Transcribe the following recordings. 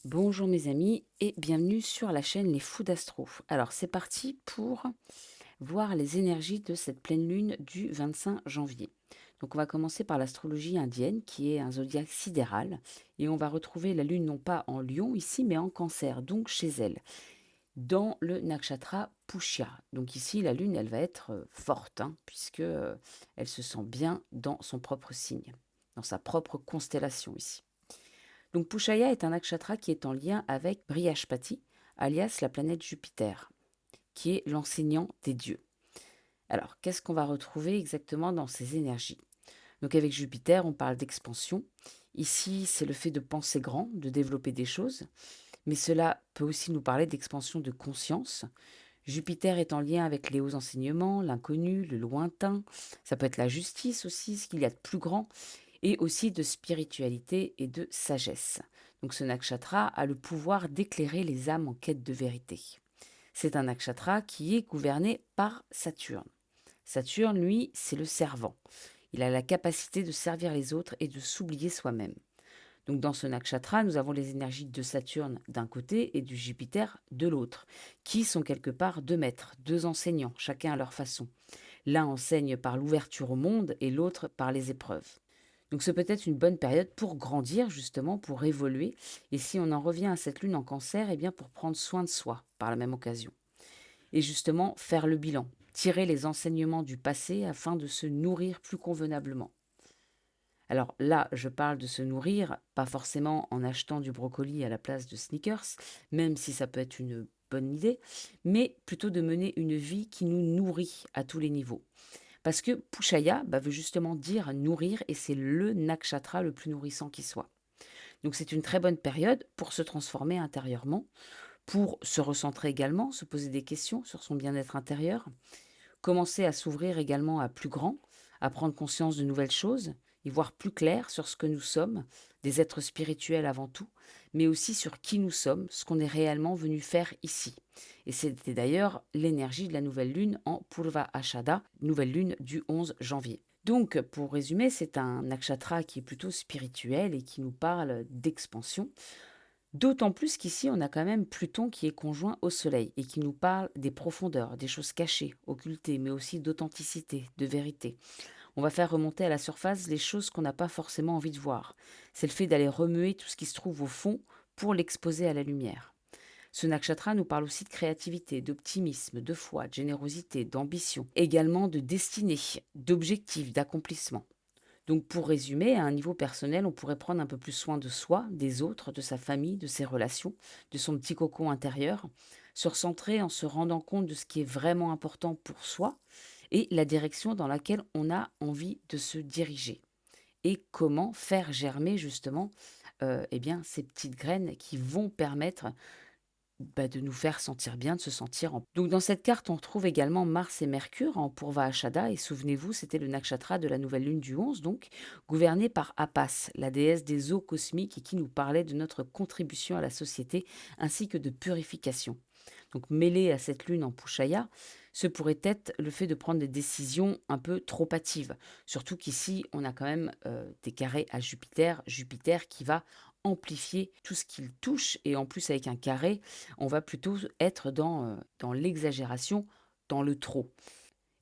Bonjour mes amis et bienvenue sur la chaîne Les Fous d'Astro. Alors c'est parti pour voir les énergies de cette pleine lune du 25 janvier. Donc on va commencer par l'astrologie indienne qui est un zodiaque sidéral et on va retrouver la lune non pas en lion ici mais en cancer, donc chez elle, dans le nakshatra Pushya. Donc ici la lune elle va être forte puisque elle se sent bien dans son propre signe, dans sa propre constellation ici. Donc Pushaya est un nakshatra qui est en lien avec Brihaspati, alias la planète Jupiter, qui est l'enseignant des dieux. Alors, qu'est-ce qu'on va retrouver exactement dans ces énergies? Donc avec Jupiter, on parle d'expansion. Ici, c'est le fait de penser grand, de développer des choses, mais cela peut aussi nous parler d'expansion de conscience. Jupiter est en lien avec les hauts enseignements, l'inconnu, le lointain. Ça peut être la justice aussi, ce qu'il y a de plus grand, et aussi de spiritualité et de sagesse. Donc ce nakshatra a le pouvoir d'éclairer les âmes en quête de vérité. C'est un nakshatra qui est gouverné par Saturne. Saturne, lui, c'est le servant. Il a la capacité de servir les autres et de s'oublier soi-même. Donc dans ce nakshatra, nous avons les énergies de Saturne d'un côté et du Jupiter de l'autre, qui sont quelque part deux maîtres, deux enseignants, chacun à leur façon. L'un enseigne par l'ouverture au monde et l'autre par les épreuves. Donc c'est peut-être une bonne période pour grandir justement, pour évoluer. Et si on en revient à cette lune en cancer, eh bien pour prendre soin de soi par la même occasion. Et justement faire le bilan, tirer les enseignements du passé afin de se nourrir plus convenablement. Alors là, je parle de se nourrir, pas forcément en achetant du brocoli à la place de sneakers, même si ça peut être une bonne idée, mais plutôt de mener une vie qui nous nourrit à tous les niveaux. Parce que Pushaya veut justement dire nourrir et c'est le nakshatra le plus nourrissant qui soit. Donc c'est une très bonne période pour se transformer intérieurement, pour se recentrer également, se poser des questions sur son bien-être intérieur, commencer à s'ouvrir également à plus grand, à prendre conscience de nouvelles choses, y voir plus clair sur ce que nous sommes, des êtres spirituels avant tout, mais aussi sur qui nous sommes, ce qu'on est réellement venu faire ici. Et c'était d'ailleurs l'énergie de la nouvelle lune en Purva Ashada, nouvelle lune du 11 janvier. Donc, pour résumer, c'est un nakshatra qui est plutôt spirituel et qui nous parle d'expansion. D'autant plus qu'ici, on a quand même Pluton qui est conjoint au Soleil et qui nous parle des profondeurs, des choses cachées, occultées, mais aussi d'authenticité, de vérité. On va faire remonter à la surface les choses qu'on n'a pas forcément envie de voir. C'est le fait d'aller remuer tout ce qui se trouve au fond pour l'exposer à la lumière. Ce nakshatra nous parle aussi de créativité, d'optimisme, de foi, de générosité, d'ambition, également de destinée, d'objectifs, d'accomplissement. Donc pour résumer, à un niveau personnel, on pourrait prendre un peu plus soin de soi, des autres, de sa famille, de ses relations, de son petit cocon intérieur, se recentrer en se rendant compte de ce qui est vraiment important pour soi et la direction dans laquelle on a envie de se diriger. Et comment faire germer justement eh bien, ces petites graines qui vont permettre de nous faire sentir bien, de se sentir en donc dans cette carte, on retrouve également Mars et Mercure en Purva Ashada et souvenez-vous, c'était le nakshatra de la nouvelle lune du 11 donc, gouverné par Appas, la déesse des eaux cosmiques et qui nous parlait de notre contribution à la société ainsi que de purification. Donc mêlé à cette lune en Pushaya, ce pourrait être le fait de prendre des décisions un peu trop hâtives. Surtout qu'ici, on a quand même des carrés à Jupiter, Jupiter qui va amplifier tout ce qu'il touche et en plus avec un carré, on va plutôt être dans l'exagération, dans le trop.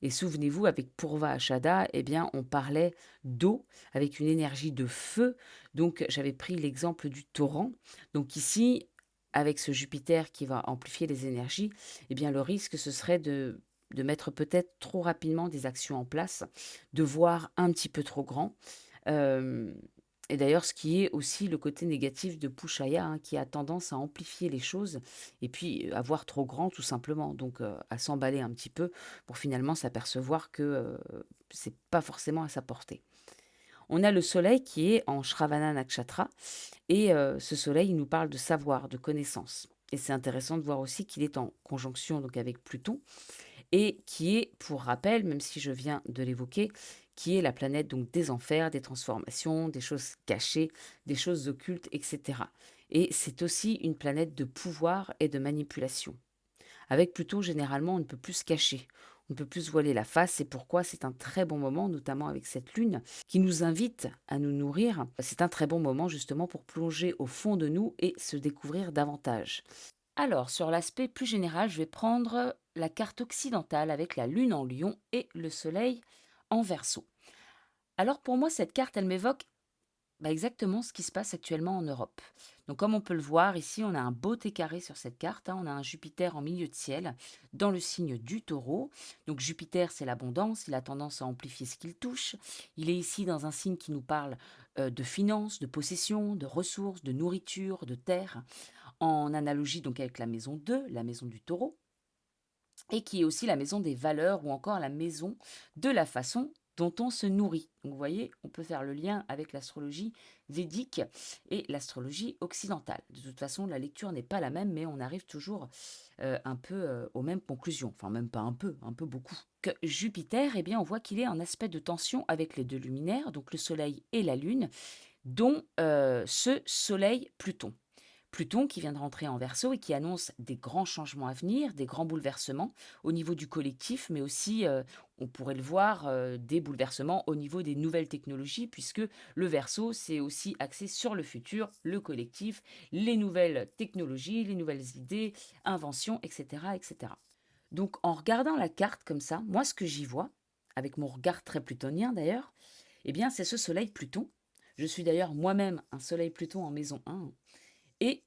Et souvenez-vous, avec Purva Ashada, eh bien, on parlait d'eau avec une énergie de feu. Donc, j'avais pris l'exemple du torrent. Donc ici, avec ce Jupiter qui va amplifier les énergies, eh bien, le risque, ce serait de mettre peut-être trop rapidement des actions en place, de voir un petit peu trop grand. Euh, et d'ailleurs, ce qui est aussi le côté négatif de Pushaya, qui a tendance à amplifier les choses et puis à voir trop grand tout simplement, donc à s'emballer un petit peu pour finalement s'apercevoir que c'est pas forcément à sa portée. On a le soleil qui est en Shravana Nakshatra et ce soleil il nous parle de savoir, de connaissance. Et c'est intéressant de voir aussi qu'il est en conjonction donc avec Pluton et qui est, pour rappel, même si je viens de l'évoquer, qui est la planète donc des enfers, des transformations, des choses cachées, des choses occultes, etc. Et c'est aussi une planète de pouvoir et de manipulation. Avec Pluton, généralement, on ne peut plus se cacher. On ne peut plus se voiler la face, c'est pourquoi c'est un très bon moment, notamment avec cette lune qui nous invite à nous nourrir. C'est un très bon moment justement pour plonger au fond de nous et se découvrir davantage. Alors, sur l'aspect plus général, je vais prendre la carte occidentale avec la lune en lion et le soleil en verso. Alors pour moi, cette carte, elle m'évoque exactement ce qui se passe actuellement en Europe. Donc comme on peut le voir ici, on a un beau T carré sur cette carte, hein. On a un Jupiter en milieu de ciel dans le signe du Taureau. Donc Jupiter, c'est l'abondance, il a tendance à amplifier ce qu'il touche. Il est ici dans un signe qui nous parle de finances, de possession, de ressources, de nourriture, de terre, en analogie donc avec la maison 2, la maison du Taureau, et qui est aussi la maison des valeurs ou encore la maison de la façon dont on se nourrit. Donc vous voyez, on peut faire le lien avec l'astrologie védique et l'astrologie occidentale. De toute façon, la lecture n'est pas la même, mais on arrive toujours un peu aux mêmes conclusions. Enfin, même pas un peu beaucoup. Que Jupiter, eh bien, on voit qu'il est en aspect de tension avec les deux luminaires, donc le Soleil et la Lune, dont ce Soleil-Pluton. Pluton qui vient de rentrer en Verseau et qui annonce des grands changements à venir, des grands bouleversements au niveau du collectif, mais aussi, on pourrait le voir, des bouleversements au niveau des nouvelles technologies puisque le Verseau, c'est aussi axé sur le futur, le collectif, les nouvelles technologies, les nouvelles idées, inventions, et cetera, et cetera. Donc en regardant la carte comme ça, moi ce que j'y vois, avec mon regard très plutonien d'ailleurs, eh bien c'est ce soleil Pluton. Je suis d'ailleurs moi-même un soleil Pluton en maison 1 et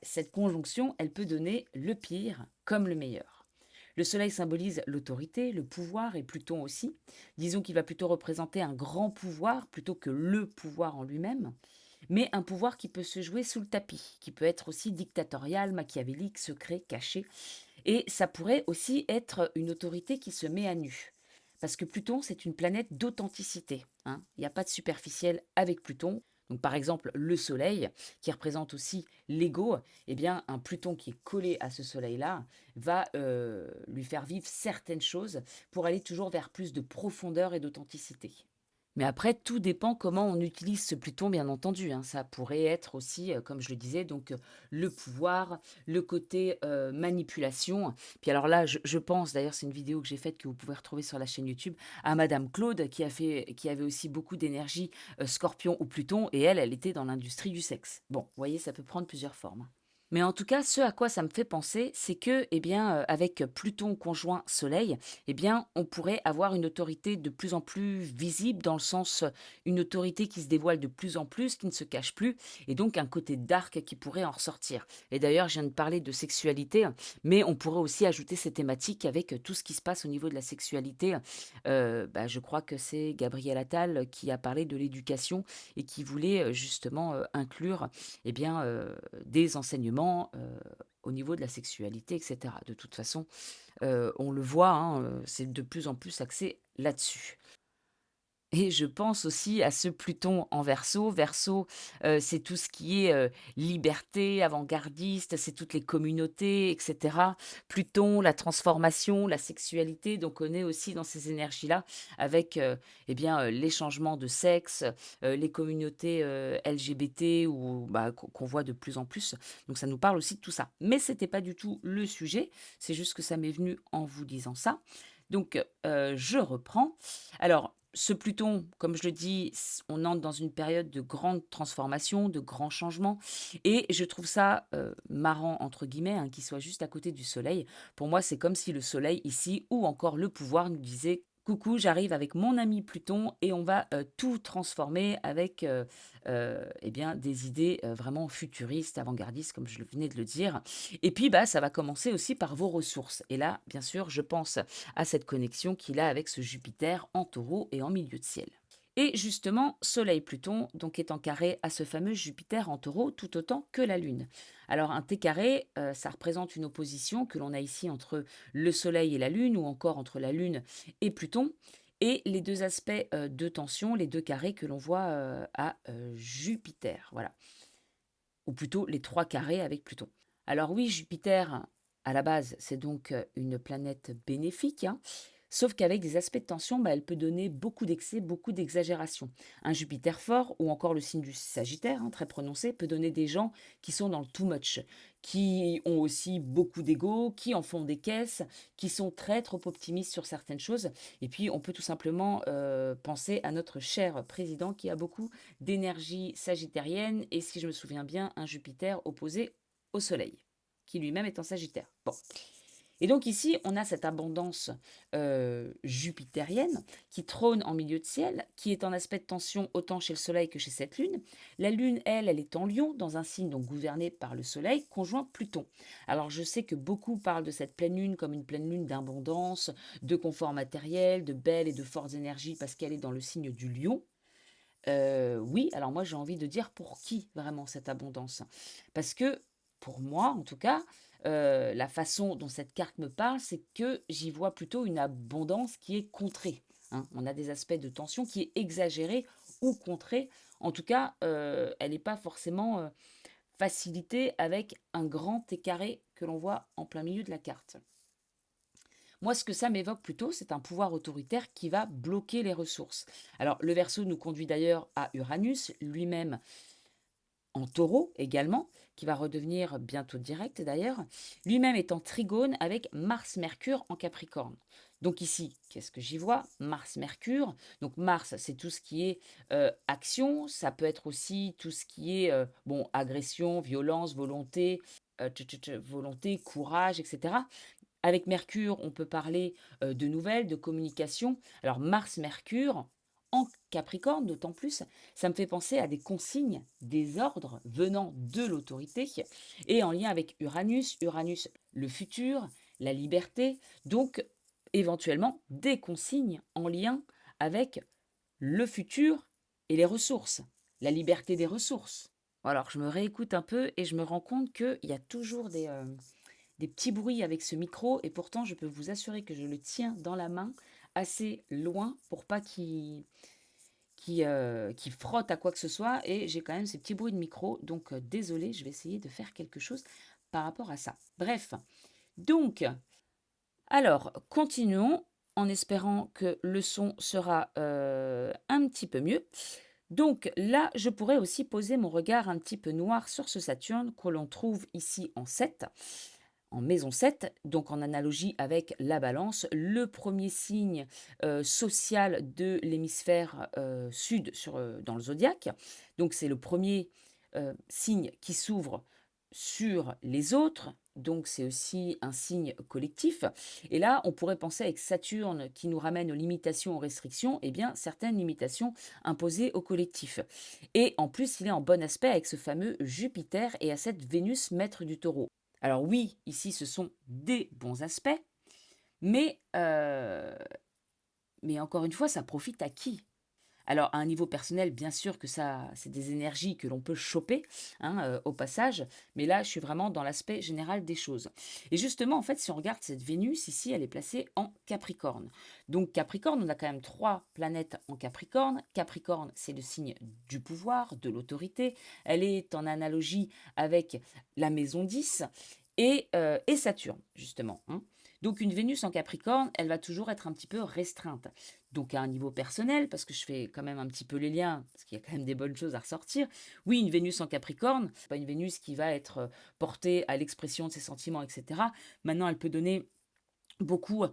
cette conjonction, elle peut donner le pire comme le meilleur. Le soleil symbolise l'autorité, le pouvoir et Pluton aussi. Disons qu'il va plutôt représenter un grand pouvoir plutôt que le pouvoir en lui-même, mais un pouvoir qui peut se jouer sous le tapis, qui peut être aussi dictatorial, machiavélique, secret, caché. Et ça pourrait aussi être une autorité qui se met à nu. Parce que Pluton, c'est une planète d'authenticité, hein. Il n'y a pas de superficiel avec Pluton. Donc par exemple, le Soleil, qui représente aussi l'ego, eh bien un Pluton qui est collé à ce Soleil-là va lui faire vivre certaines choses pour aller toujours vers plus de profondeur et d'authenticité. Mais après, tout dépend comment on utilise ce Pluton, bien entendu, hein. Ça pourrait être aussi, comme je le disais, donc le pouvoir, le côté manipulation. Puis alors là, je pense, d'ailleurs, c'est une vidéo que j'ai faite que vous pouvez retrouver sur la chaîne YouTube, à Madame Claude, qui avait aussi beaucoup d'énergie Scorpion ou Pluton, et elle était dans l'industrie du sexe. Bon, vous voyez, ça peut prendre plusieurs formes. Mais en tout cas, ce à quoi ça me fait penser, c'est que, eh bien, avec Pluton conjoint Soleil, eh bien, on pourrait avoir une autorité de plus en plus visible, dans le sens, une autorité qui se dévoile de plus en plus, qui ne se cache plus, et donc un côté dark qui pourrait en ressortir. Et d'ailleurs, je viens de parler de sexualité, mais on pourrait aussi ajouter ces thématiques avec tout ce qui se passe au niveau de la sexualité. Je crois que c'est Gabriel Attal qui a parlé de l'éducation et qui voulait justement inclure eh bien, des enseignements au niveau de la sexualité, et cetera. De toute façon, on le voit, hein, c'est de plus en plus axé là-dessus. Et je pense aussi à ce Pluton en Verseau. Verseau, c'est tout ce qui est, liberté, avant-gardiste, c'est toutes les communautés et cetera. Pluton, la transformation, la sexualité, donc on est aussi dans ces énergies-là avec, les changements de sexe, les communautés, LGBT ou qu'on voit de plus en plus. Donc ça nous parle aussi de tout ça. Mais c'était pas du tout le sujet, c'est juste que ça m'est venu en vous disant ça. Donc, je reprends. Alors, ce Pluton, comme je le dis, on entre dans une période de grande transformation, de grands changements, et je trouve ça marrant, entre guillemets, hein, qu'il soit juste à côté du Soleil. Pour moi, c'est comme si le Soleil ici, ou encore le pouvoir, nous disait: Coucou, j'arrive avec mon ami Pluton et on va tout transformer avec des idées vraiment futuristes, avant-gardistes, comme je venais de le dire. Et puis, ça va commencer aussi par vos ressources. Et là, bien sûr, je pense à cette connexion qu'il a avec ce Jupiter en taureau et en milieu de ciel. Et justement, Soleil-Pluton donc est en carré à ce fameux Jupiter en taureau tout autant que la Lune. Alors un T carré, ça représente une opposition que l'on a ici entre le Soleil et la Lune ou encore entre la Lune et Pluton. Et les deux aspects de tension, les deux carrés que l'on voit à Jupiter. Voilà. Ou plutôt les trois carrés avec Pluton. Alors oui, Jupiter, à la base, c'est donc une planète bénéfique, hein. Sauf qu'avec des aspects de tension, elle peut donner beaucoup d'excès, beaucoup d'exagération. Un Jupiter fort ou encore le signe du Sagittaire, très prononcé, peut donner des gens qui sont dans le too much, qui ont aussi beaucoup d'ego, qui en font des caisses, qui sont très trop optimistes sur certaines choses. Et puis, on peut tout simplement penser à notre cher président qui a beaucoup d'énergie sagittarienne et, si je me souviens bien, un Jupiter opposé au Soleil, qui lui-même est en Sagittaire. Bon. Et donc ici, on a cette abondance jupitérienne qui trône en milieu de ciel, qui est en aspect de tension autant chez le Soleil que chez cette Lune. La Lune, elle est en Lion, dans un signe donc gouverné par le Soleil, conjoint Pluton. Alors je sais que beaucoup parlent de cette pleine Lune comme une pleine Lune d'abondance, de confort matériel, de belles et de fortes énergies parce qu'elle est dans le signe du Lion. Oui, alors moi j'ai envie de dire pour qui vraiment cette abondance? Parce que pour moi en tout cas, la façon dont cette carte me parle, c'est que j'y vois plutôt une abondance qui est contrée, hein. On a des aspects de tension qui est exagérée ou contrée. En tout cas, elle n'est pas forcément, facilitée avec un grand T carré que l'on voit en plein milieu de la carte. Moi, ce que ça m'évoque plutôt, c'est un pouvoir autoritaire qui va bloquer les ressources. Alors, le Verseau nous conduit d'ailleurs à Uranus, lui-même en Taureau également, qui va redevenir bientôt direct d'ailleurs, lui-même est en trigone avec Mars-Mercure en Capricorne. Donc ici, qu'est-ce que j'y vois? Mars-Mercure. Donc Mars, c'est tout ce qui est action, ça peut être aussi tout ce qui est bon, agression, violence, volonté, volonté, courage, etc. Avec Mercure, on peut parler de nouvelles, de communication. Alors Mars-Mercure, en Capricorne d'autant plus, ça me fait penser à des consignes, des ordres venant de l'autorité et en lien avec Uranus, Uranus le futur, la liberté, donc éventuellement des consignes en lien avec le futur et les ressources, la liberté des ressources. Alors je me réécoute un peu et je me rends compte qu'il y a toujours des petits bruits avec ce micro et pourtant je peux vous assurer que je le tiens dans la main assez loin pour pas qu'il frotte à quoi que ce soit et j'ai quand même ces petits bruits de micro donc désolé, je vais essayer de faire quelque chose par rapport à ça. Bref, donc alors continuons en espérant que le son sera un petit peu mieux. Donc là, je pourrais aussi poser mon regard un petit peu noir sur ce Saturne que l'on trouve ici en 7 en maison 7, donc en analogie avec la balance, le premier signe social de l'hémisphère sud dans le zodiaque. Donc c'est le premier signe qui s'ouvre sur les autres. Donc c'est aussi un signe collectif. Et là, on pourrait penser avec Saturne qui nous ramène aux limitations, aux restrictions, eh bien certaines limitations imposées au collectif. Et en plus, il est en bon aspect avec ce fameux Jupiter et à cette Vénus maître du taureau. Alors oui, ici, ce sont des bons aspects, mais, mais encore une fois, ça profite à qui? Alors, à un niveau personnel, bien sûr que ça, c'est des énergies que l'on peut choper au passage, mais là, je suis vraiment dans l'aspect général des choses. Et justement, en fait, si on regarde cette Vénus, ici, elle est placée en Capricorne. Donc, Capricorne, on a quand même 3 planètes en Capricorne. Capricorne, c'est le signe du pouvoir, de l'autorité. Elle est en analogie avec la maison 10 et Saturne, justement. Donc une Vénus en Capricorne, elle va toujours être un petit peu restreinte. Donc à un niveau personnel, parce que je fais quand même un petit peu les liens, parce qu'il y a quand même des bonnes choses à ressortir. Oui, une Vénus en Capricorne, c'est pas une Vénus qui va être portée à l'expression de ses sentiments, etc. Maintenant, elle peut donner beaucoup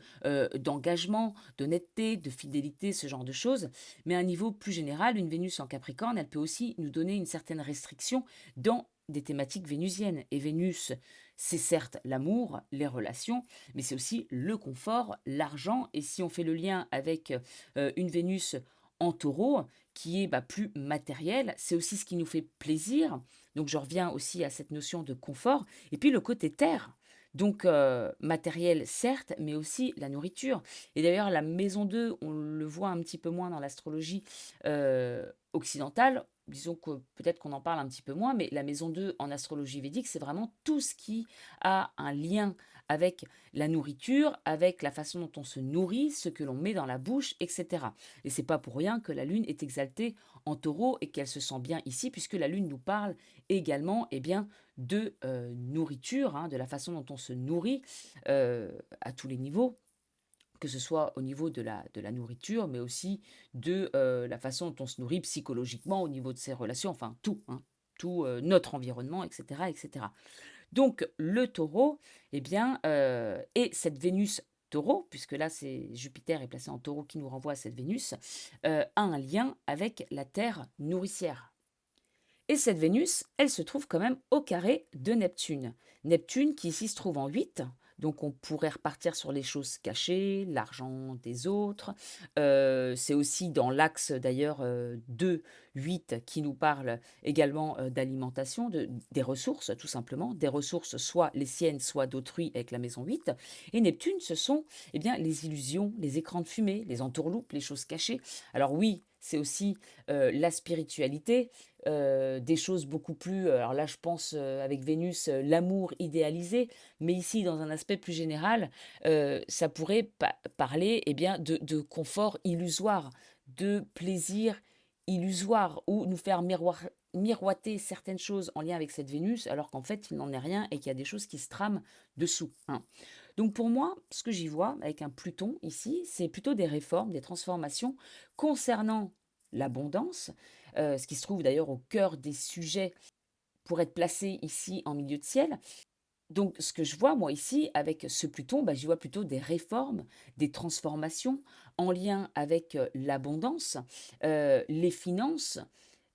d'engagement, d'honnêteté, de fidélité, ce genre de choses. Mais à un niveau plus général, une Vénus en Capricorne, elle peut aussi nous donner une certaine restriction dans des thématiques vénusiennes. Et Vénus, c'est certes l'amour, les relations, mais c'est aussi le confort, l'argent. Et si on fait le lien avec une Vénus en taureau, qui est plus matériel, c'est aussi ce qui nous fait plaisir. Donc je reviens aussi à cette notion de confort. Et puis le côté terre. Donc matériel certes, mais aussi la nourriture. Et d'ailleurs la maison 2, on le voit un petit peu moins dans l'astrologie occidentale. Disons que peut-être qu'on en parle un petit peu moins, mais la maison 2 en astrologie védique, c'est vraiment tout ce qui a un lien avec la nourriture, avec la façon dont on se nourrit, ce que l'on met dans la bouche, etc. Et c'est pas pour rien que la Lune est exaltée en taureau et qu'elle se sent bien ici, puisque la Lune nous parle également bien, de nourriture, de la façon dont on se nourrit à tous les niveaux, que ce soit au niveau de la nourriture, mais aussi de la façon dont on se nourrit psychologiquement, au niveau de ses relations, enfin tout, hein, tout notre environnement, etc., etc. Donc le taureau, eh bien, et cette Vénus taureau, puisque là, c'est Jupiter est placé en taureau qui nous renvoie à cette Vénus, a un lien avec la Terre nourricière. Et cette Vénus, elle se trouve quand même au carré de Neptune. Neptune qui ici se trouve en 8, donc on pourrait repartir sur les choses cachées, l'argent des autres. C'est aussi dans l'axe d'ailleurs 2, 8 qui nous parle également d'alimentation, des ressources tout simplement, des ressources soit les siennes, soit d'autrui avec la maison 8. Et Neptune, ce sont eh bien, les illusions, les écrans de fumée, les entourloupes, les choses cachées. Alors oui, c'est aussi la spiritualité, des choses beaucoup plus, alors là je pense, avec Vénus, l'amour idéalisé, mais ici dans un aspect plus général, ça pourrait parler, eh bien, de confort illusoire, de plaisir illusoire ou nous faire miroiter certaines choses en lien avec cette Vénus, alors qu'en fait il n'en est rien et qu'il y a des choses qui se trament dessous, hein. Donc pour moi, ce que j'y vois avec un Pluton ici, c'est plutôt des réformes, des transformations concernant l'abondance, ce qui se trouve d'ailleurs au cœur des sujets pour être placé ici en milieu de ciel. Donc ce que je vois moi ici avec ce Pluton, bah, j'y vois plutôt des réformes, des transformations en lien avec l'abondance, les finances,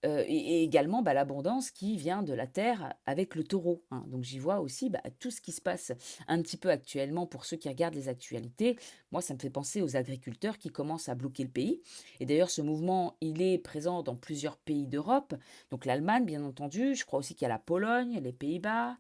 et également, bah, l'abondance qui vient de la terre avec le taureau, hein. Donc j'y vois aussi, bah, tout ce qui se passe un petit peu actuellement pour ceux qui regardent les actualités. Moi, ça me fait penser aux agriculteurs qui commencent à bloquer le pays. Et d'ailleurs, ce mouvement, il est présent dans plusieurs pays d'Europe. Donc l'Allemagne, bien entendu. Je crois aussi qu'il y a la Pologne, les Pays-Bas,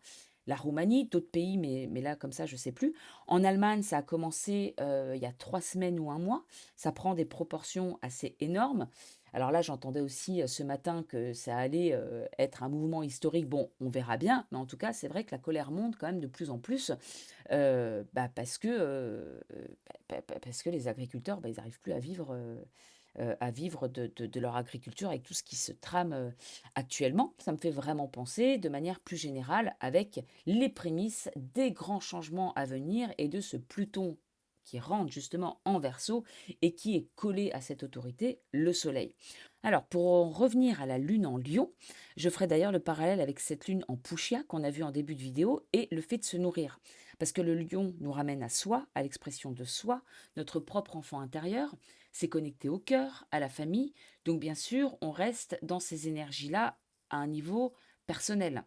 la Roumanie, d'autres pays, mais là, comme ça, je ne sais plus. En Allemagne, ça a commencé il y a 3 semaines ou un mois. Ça prend des proportions assez énormes. Alors là, j'entendais aussi ce matin que ça allait être un mouvement historique. Bon, on verra bien, mais en tout cas, c'est vrai que la colère monte quand même de plus en plus bah, parce que les agriculteurs, bah, ils n'arrivent plus à vivre de leur agriculture avec tout ce qui se trame actuellement. Ça me fait vraiment penser de manière plus générale avec les prémices des grands changements à venir et de ce Pluton qui rentre justement en Verseau et qui est collé à cette autorité, le Soleil. Alors, pour en revenir à la Lune en Lion, je ferai d'ailleurs le parallèle avec cette Lune en Pushia qu'on a vu en début de vidéo et le fait de se nourrir. Parce que le lion nous ramène à soi, à l'expression de soi, notre propre enfant intérieur, c'est connecté au cœur, à la famille. Donc bien sûr, on reste dans ces énergies-là à un niveau personnel.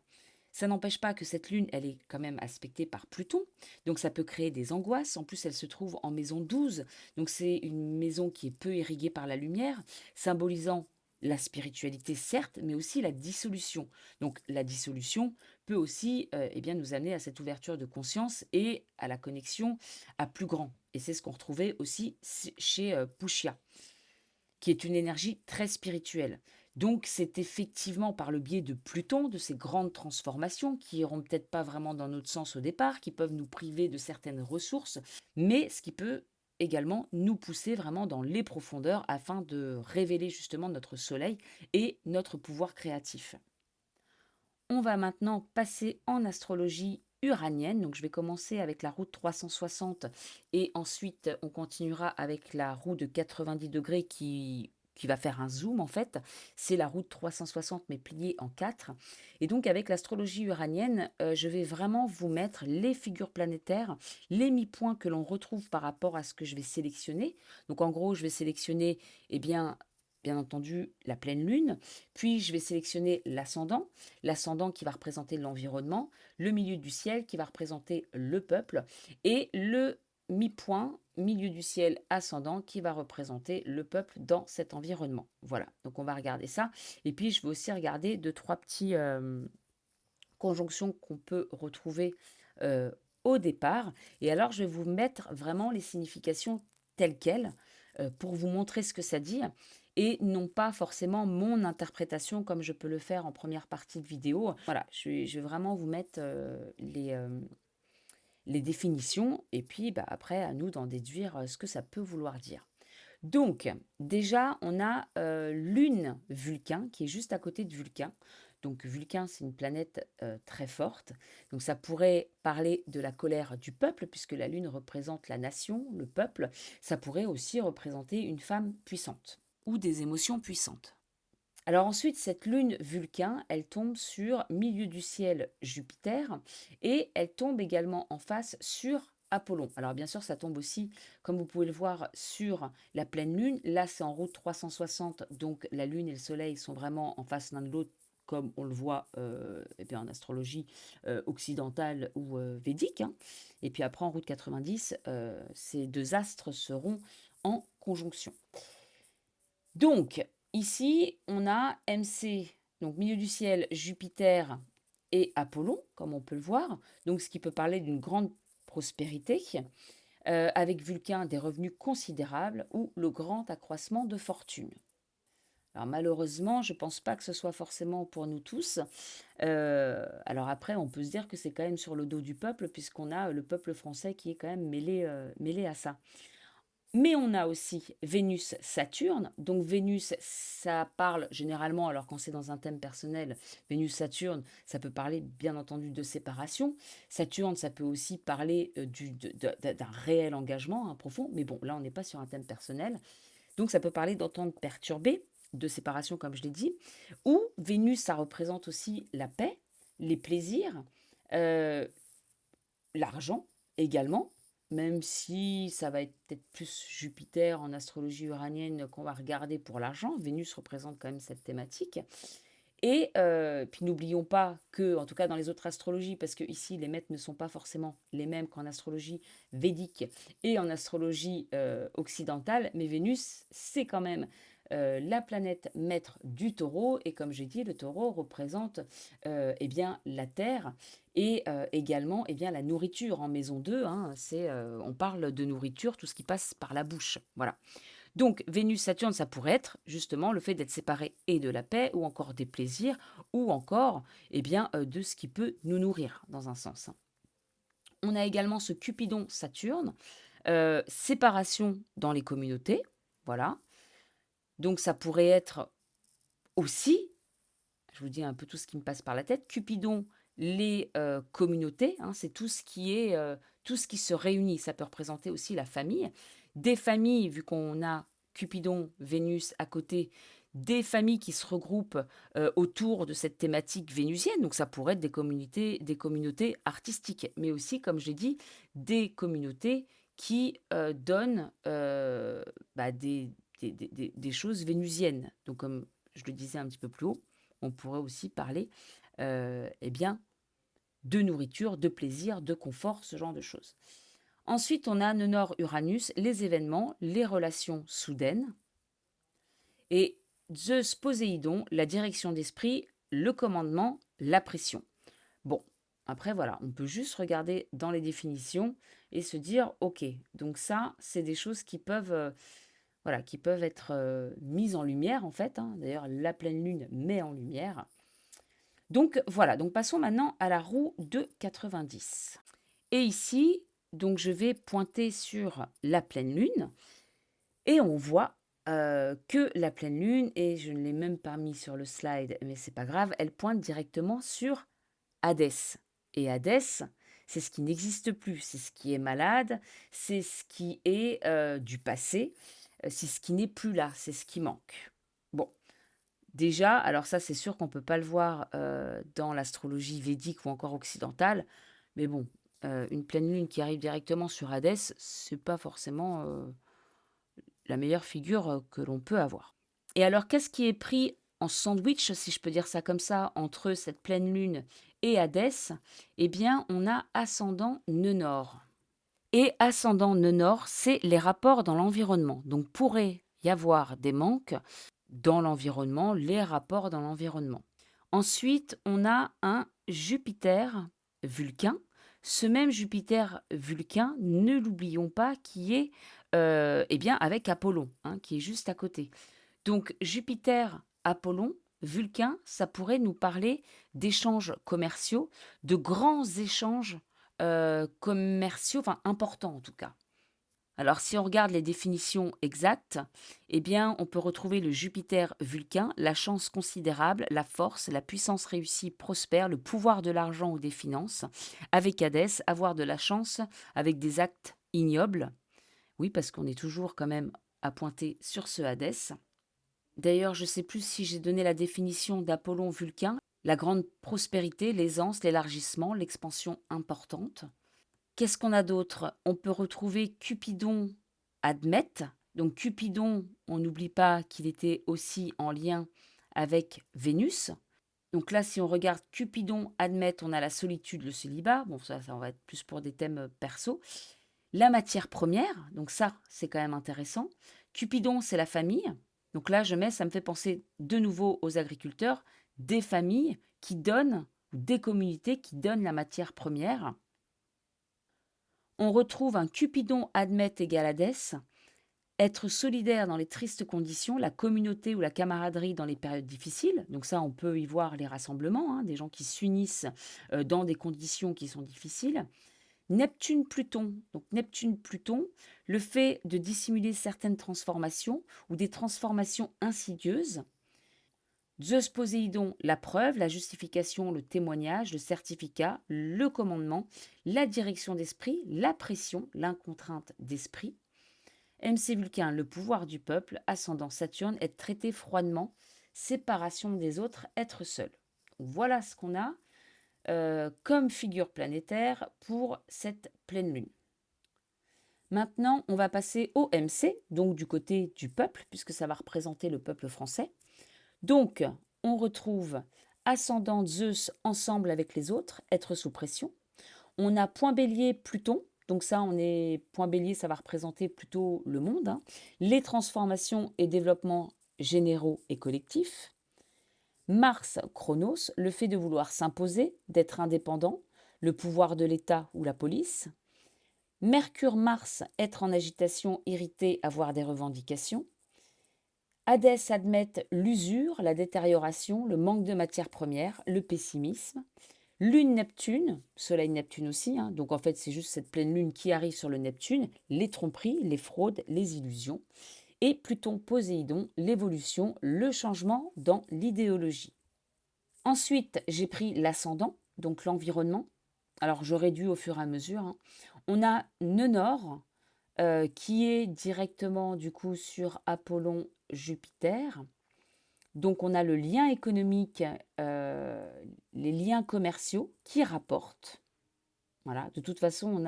Ça n'empêche pas que cette lune, elle est quand même aspectée par Pluton, donc ça peut créer des angoisses. En plus, elle se trouve en maison 12, donc c'est une maison qui est peu irriguée par la lumière, symbolisant la spiritualité certes, mais aussi la dissolution. Donc la dissolution peut aussi eh bien, nous amener à cette ouverture de conscience et à la connexion à plus grand. Et c'est ce qu'on retrouvait aussi chez Pushia, qui est une énergie très spirituelle. Donc c'est effectivement par le biais de Pluton, de ces grandes transformations qui iront peut-être pas vraiment dans notre sens au départ, qui peuvent nous priver de certaines ressources, mais ce qui peut également nous pousser vraiment dans les profondeurs afin de révéler justement notre soleil et notre pouvoir créatif. On va maintenant passer en astrologie uranienne. Donc je vais commencer avec la roue de 360 et ensuite on continuera avec la roue de 90 degrés qui va faire un zoom en fait. C'est la roue de 360 mais pliée en 4. Et donc avec l'astrologie uranienne, je vais vraiment vous mettre les figures planétaires, les mi-points que l'on retrouve par rapport à ce que je vais sélectionner. Donc en gros, je vais sélectionner eh bien entendu la pleine lune, puis je vais sélectionner l'ascendant qui va représenter l'environnement, le milieu du ciel qui va représenter le peuple, et le mi-point, milieu du ciel ascendant, qui va représenter le peuple dans cet environnement. Voilà, donc on va regarder ça. Et puis je vais aussi regarder deux, trois petits conjonctions qu'on peut retrouver euh, au départ. Et alors je vais vous mettre vraiment les significations telles quelles pour vous montrer ce que ça dit et non pas forcément mon interprétation comme je peux le faire en première partie de vidéo. Voilà, je vais vraiment vous mettre les définitions et puis bah, après à nous d'en déduire ce que ça peut vouloir dire. Donc déjà on a Lune Vulcain qui est juste à côté de Vulcain. Donc Vulcain, c'est une planète très forte. Donc ça pourrait parler de la colère du peuple, puisque la Lune représente la nation, le peuple. Ça pourrait aussi représenter une femme puissante ou des émotions puissantes. Alors ensuite, cette lune Vulcain, elle tombe sur milieu du ciel Jupiter et elle tombe également en face sur Apollon. Alors bien sûr, ça tombe aussi, comme vous pouvez le voir, sur la pleine lune. Là, c'est en route 360, donc la lune et le soleil sont vraiment en face l'un de l'autre, comme on le voit eh bien, en astrologie occidentale ou védique, hein. Et puis après, en route 90, ces deux astres seront en conjonction. Donc, ici, on a MC, donc milieu du ciel, Jupiter et Apollon, comme on peut le voir. Donc, ce qui peut parler d'une grande prospérité, avec Vulcain des revenus considérables ou le grand accroissement de fortune. Alors malheureusement, je ne pense pas que ce soit forcément pour nous tous. Alors après, on peut se dire que c'est quand même sur le dos du peuple, puisqu'on a le peuple français qui est quand même mêlé à ça. Mais on a aussi Vénus-Saturne. Donc Vénus, ça parle généralement, alors quand c'est dans un thème personnel, Vénus-Saturne, ça peut parler bien entendu de séparation. Saturne, ça peut aussi parler d'un réel engagement, hein, profond. Mais bon, là, on n'est pas sur un thème personnel. Donc ça peut parler d'entente perturbée, de séparation, comme je l'ai dit. Ou Vénus, ça représente aussi la paix, les plaisirs, euh, l'argent également, même si ça va être peut-être plus Jupiter en astrologie uranienne qu'on va regarder pour l'argent. Vénus représente quand même cette thématique. Et puis n'oublions pas que, en tout cas dans les autres astrologies, parce que ici les maîtres ne sont pas forcément les mêmes qu'en astrologie védique et en astrologie occidentale, mais Vénus, c'est quand même la planète maître du taureau, et comme j'ai dit, le taureau représente eh bien, la terre et également eh bien, la nourriture en maison 2, hein, on parle de nourriture, tout ce qui passe par la bouche. Voilà. Donc Vénus-Saturne, ça pourrait être justement le fait d'être séparé et de la paix, ou encore des plaisirs, ou encore eh bien, de ce qui peut nous nourrir dans un sens. On a également ce Cupidon-Saturne, séparation dans les communautés, voilà. Donc ça pourrait être aussi, je vous dis un peu tout ce qui me passe par la tête, Cupidon, les communautés, hein, c'est tout ce qui est, tout ce qui se réunit. Ça peut représenter aussi la famille. Des familles, vu qu'on a Cupidon, Vénus à côté, des familles qui se regroupent autour de cette thématique vénusienne. Donc ça pourrait être des communautés artistiques, mais aussi, comme j'ai dit, des communautés qui donnent des choses vénusiennes. Donc comme je le disais un petit peu plus haut, on pourrait aussi parler eh bien, de nourriture, de plaisir, de confort, ce genre de choses. Ensuite, on a Nord-Uranus, les événements, les relations soudaines. Et Zeus Poséidon, la direction d'esprit, le commandement, la pression. Bon, après voilà, on peut juste regarder dans les définitions et se dire, ok, donc ça, c'est des choses qui peuvent, voilà, qui peuvent être mises en lumière en fait, hein. D'ailleurs, la pleine lune met en lumière. Donc voilà, donc passons maintenant à la roue de 90. Et ici, donc je vais pointer sur la pleine lune et on voit que la pleine lune, et je ne l'ai même pas mis sur le slide, mais c'est pas grave, elle pointe directement sur Hadès. Et Hadès, c'est ce qui n'existe plus, c'est ce qui est malade, c'est ce qui est du passé, c'est ce qui n'est plus là, c'est ce qui manque. Bon, déjà, alors ça, c'est sûr qu'on ne peut pas le voir dans l'astrologie védique ou encore occidentale, mais bon, une pleine lune qui arrive directement sur Hadès, c'est pas forcément la meilleure figure que l'on peut avoir. Et alors, qu'est-ce qui est pris en sandwich, si je peux dire ça comme ça, entre cette pleine lune et Hadès? Eh bien, on a ascendant nœud nord. Et ascendant nœud nord, c'est les rapports dans l'environnement. Donc, pourrait y avoir des manques dans l'environnement, les rapports dans l'environnement. Ensuite, on a un Jupiter Vulcain. Ce même Jupiter Vulcain, ne l'oublions pas, qui est eh bien, avec Apollon, hein, qui est juste à côté. Donc Jupiter, Apollon, Vulcain, ça pourrait nous parler d'échanges commerciaux, de grands échanges commerciaux, enfin importants en tout cas. Alors, si on regarde les définitions exactes, eh bien, on peut retrouver le Jupiter Vulcain, la chance considérable, la force, la puissance réussie, prospère, le pouvoir de l'argent ou des finances. Avec Hadès, avoir de la chance avec des actes ignobles. Oui, parce qu'on est toujours quand même à pointer sur ce Hadès. D'ailleurs, je ne sais plus si j'ai donné la définition d'Apollon Vulcain, la grande prospérité, l'aisance, l'élargissement, l'expansion importante. Qu'est-ce qu'on a d'autre? On peut retrouver Cupidon Admète. Donc Cupidon, on n'oublie pas qu'il était aussi en lien avec Vénus. Donc là, si on regarde Cupidon Admète, on a la solitude, le célibat. Bon, ça on va être plus pour des thèmes perso. La matière première, donc ça, c'est quand même intéressant. Cupidon, c'est la famille. Donc là, ça me fait penser de nouveau aux agriculteurs, des familles qui donnent, ou des communautés qui donnent la matière première. On retrouve un Cupidon admette égal Hadès, être solidaire dans les tristes conditions, la communauté ou la camaraderie dans les périodes difficiles. Donc ça, on peut y voir les rassemblements, des gens qui s'unissent dans des conditions qui sont difficiles. Neptune-Pluton. Donc Neptune-Pluton, le fait de dissimuler certaines transformations ou des transformations insidieuses. Zeus-Poséidon, la preuve, la justification, le témoignage, le certificat, le commandement, la direction d'esprit, la pression, l'incontrainte d'esprit. MC Vulcain, le pouvoir du peuple, ascendant Saturne, être traité froidement, séparation des autres, être seul. Voilà ce qu'on a comme figure planétaire pour cette pleine lune. Maintenant, on va passer au MC, donc du côté du peuple, puisque ça va représenter le peuple français. Donc, on retrouve ascendant Zeus ensemble avec les autres, être sous pression. On a point bélier Pluton, donc ça, point bélier, ça va représenter plutôt le monde, les transformations et développements généraux et collectifs. Mars, Chronos, le fait de vouloir s'imposer, d'être indépendant, le pouvoir de l'État ou la police. Mercure, Mars, être en agitation, irrité, avoir des revendications. Hadès admettent l'usure, la détérioration, le manque de matières premières, le pessimisme. Lune Neptune, Soleil Neptune aussi, donc en fait c'est juste cette pleine lune qui arrive sur le Neptune, les tromperies, les fraudes, les illusions. Et Pluton Poséidon, l'évolution, le changement dans l'idéologie. Ensuite, j'ai pris l'ascendant, donc l'environnement. Alors je réduis au fur et à mesure. On a Nenor, qui est directement du coup sur Apollon Jupiter. Donc on a le lien économique, les liens commerciaux qui rapportent. Voilà, de toute façon, on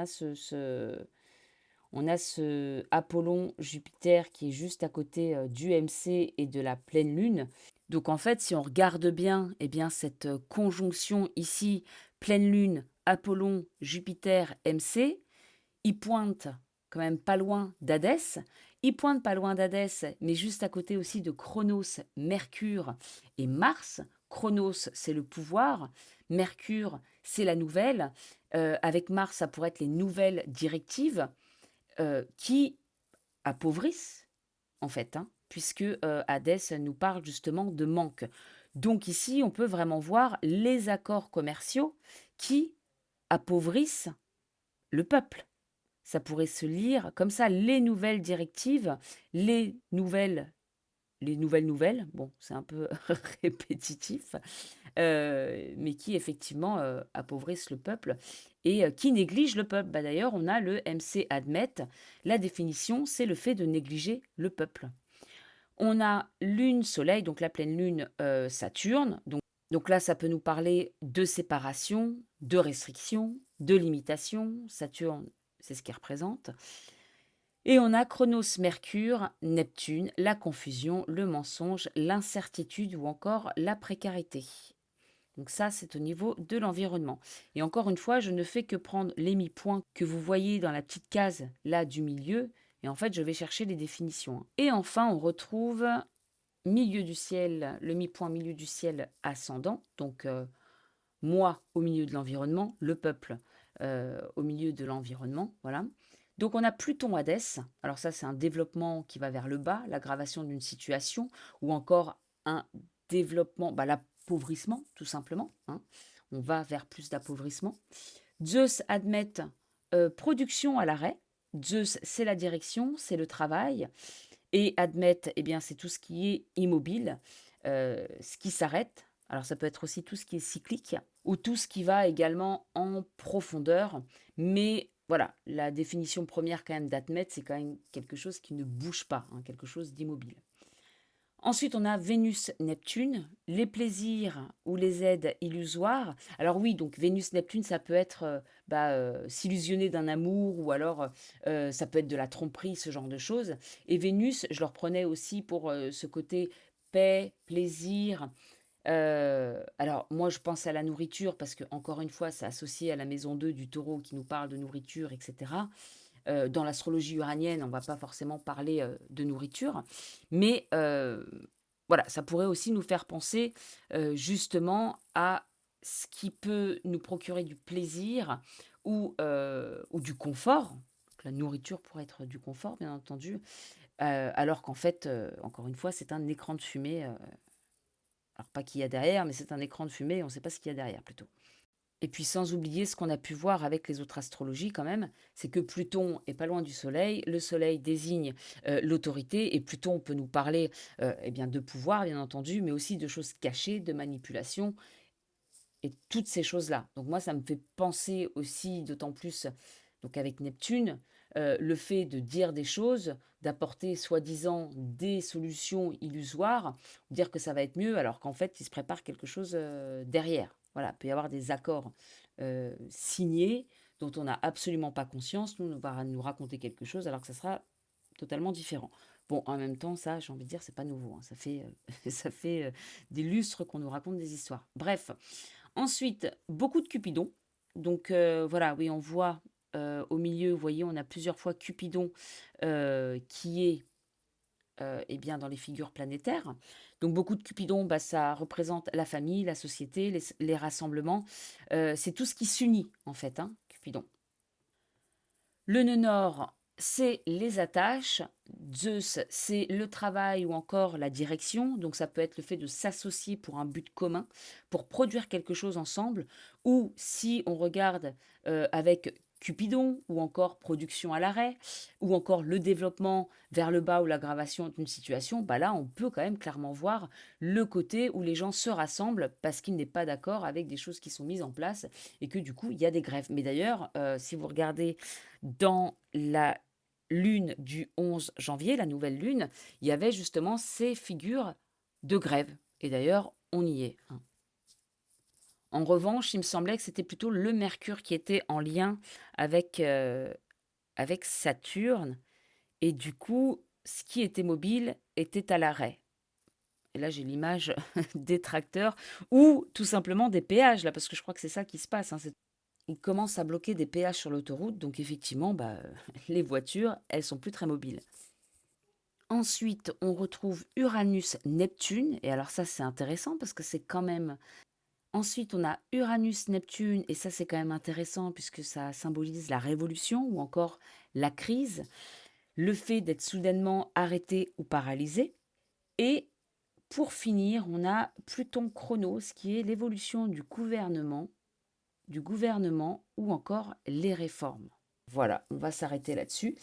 a ce Apollon Jupiter qui est juste à côté du MC et de la pleine lune. Donc en fait, si on regarde bien, eh bien cette conjonction ici, pleine lune, Apollon, Jupiter, MC, il pointe quand même pas loin d'Hadès. Il pointe pas loin d'Hadès, mais juste à côté aussi de Chronos, Mercure et Mars. Chronos, c'est le pouvoir. Mercure, c'est la nouvelle. Avec Mars, ça pourrait être les nouvelles directives qui appauvrissent, en fait, puisque Hadès nous parle justement de manque. Donc ici, on peut vraiment voir les accords commerciaux qui appauvrissent le peuple. Ça pourrait se lire comme ça, les nouvelles directives, les nouvelles, bon, c'est un peu répétitif, mais qui effectivement appauvrissent le peuple et qui négligent le peuple. Bah, d'ailleurs, on a le MC admet. La définition, c'est le fait de négliger le peuple. On a lune, soleil, donc la pleine lune, Saturne. Donc là, ça peut nous parler de séparation, de restriction, de limitation. Saturne, c'est ce qu'il représente. Et on a Chronos, Mercure, Neptune, la confusion, le mensonge, l'incertitude ou encore la précarité. Donc ça, c'est au niveau de l'environnement. Et encore une fois, je ne fais que prendre les mi-points que vous voyez dans la petite case là du milieu. Et en fait, je vais chercher les définitions. Et enfin, on retrouve milieu du ciel, le mi-point milieu du ciel ascendant. Donc moi au milieu de l'environnement, le peuple au milieu de l'environnement. Voilà. Donc on a Pluton Hadès. Alors ça, c'est un développement qui va vers le bas, l'aggravation d'une situation, ou encore un développement, l'appauvrissement, tout simplement. On va vers plus d'appauvrissement. Zeus admet production à l'arrêt. Zeus, c'est la direction, c'est le travail. Et Admet, eh bien, c'est tout ce qui est immobile, ce qui s'arrête. Alors ça peut être aussi tout ce qui est cyclique ou tout ce qui va également en profondeur. Mais voilà, la définition première quand même d'Admet, c'est quand même quelque chose qui ne bouge pas, hein, quelque chose d'immobile. Ensuite, on a Vénus-Neptune, les plaisirs ou les aides illusoires. Alors oui, donc Vénus-Neptune, ça peut être s'illusionner d'un amour ou alors ça peut être de la tromperie, ce genre de choses. Et Vénus, je le reprenais aussi pour ce côté paix, plaisir. Alors moi, je pense à la nourriture parce que encore une fois, c'est associé à la maison 2 du taureau qui nous parle de nourriture, etc. Dans l'astrologie uranienne, on ne va pas forcément parler de nourriture, mais voilà, ça pourrait aussi nous faire penser justement à ce qui peut nous procurer du plaisir ou du confort. Donc, la nourriture pourrait être du confort, bien entendu, alors qu'en fait, encore une fois, c'est un écran de fumée. Alors pas qu'il y a derrière, mais c'est un écran de fumée, on ne sait pas ce qu'il y a derrière plutôt. Et puis sans oublier ce qu'on a pu voir avec les autres astrologies quand même, c'est que Pluton est pas loin du Soleil. Le Soleil désigne l'autorité et Pluton peut nous parler eh bien, de pouvoir, bien entendu, mais aussi de choses cachées, de manipulation et toutes ces choses-là. Donc moi, ça me fait penser aussi d'autant plus, donc avec Neptune, le fait de dire des choses, d'apporter soi-disant des solutions illusoires, dire que ça va être mieux, alors qu'en fait, il se prépare quelque chose derrière. Voilà, il peut y avoir des accords signés dont on n'a absolument pas conscience. Nous, on va nous raconter quelque chose alors que ça sera totalement différent. Bon, en même temps, ça, j'ai envie de dire, c'est pas nouveau, hein. Ça fait, ça fait des lustres qu'on nous raconte des histoires. Bref, ensuite, beaucoup de Cupidon. Donc voilà, oui, on voit au milieu, vous voyez, on a plusieurs fois Cupidon qui est eh bien, dans les figures planétaires. Donc beaucoup de Cupidon, bah, ça représente la famille, la société, les rassemblements. C'est tout ce qui s'unit, en fait, hein, Cupidon. Le nœud nord, c'est les attaches. Zeus, c'est le travail ou encore la direction. Donc ça peut être le fait de s'associer pour un but commun, pour produire quelque chose ensemble. Ou si on regarde avec Cupidon, ou encore production à l'arrêt, ou encore le développement vers le bas ou l'aggravation d'une situation, bah là on peut quand même clairement voir le côté où les gens se rassemblent parce qu'ils n'est pas d'accord avec des choses qui sont mises en place et que du coup il y a des grèves. Mais d'ailleurs, si vous regardez dans la lune du 11 janvier, la nouvelle lune, il y avait justement ces figures de grève. Et d'ailleurs, on y est, hein. En revanche, il me semblait que c'était plutôt le Mercure qui était en lien avec, avec Saturne. Et du coup, ce qui était mobile était à l'arrêt. Et là, j'ai l'image des tracteurs ou tout simplement des péages, là, parce que je crois que c'est ça qui se passe, hein. Ils commencent à bloquer des péages sur l'autoroute, donc effectivement, bah, les voitures, elles sont plus très mobiles. Ensuite, on retrouve Uranus-Neptune, et alors ça, c'est intéressant parce que c'est quand même... Ensuite, on a Uranus-Neptune, et ça, c'est quand même intéressant puisque ça symbolise la révolution ou encore la crise, le fait d'être soudainement arrêté ou paralysé. Et pour finir, on a Pluton-Chronos, qui est l'évolution du gouvernement ou encore les réformes. Voilà, on va s'arrêter là-dessus.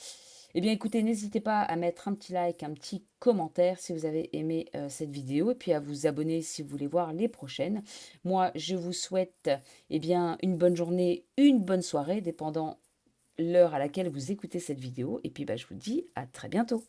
Eh bien écoutez, n'hésitez pas à mettre un petit like, un petit commentaire si vous avez aimé cette vidéo et puis à vous abonner si vous voulez voir les prochaines. Moi, je vous souhaite eh bien une bonne journée, une bonne soirée, dépendant l'heure à laquelle vous écoutez cette vidéo. Et puis bah, je vous dis à très bientôt.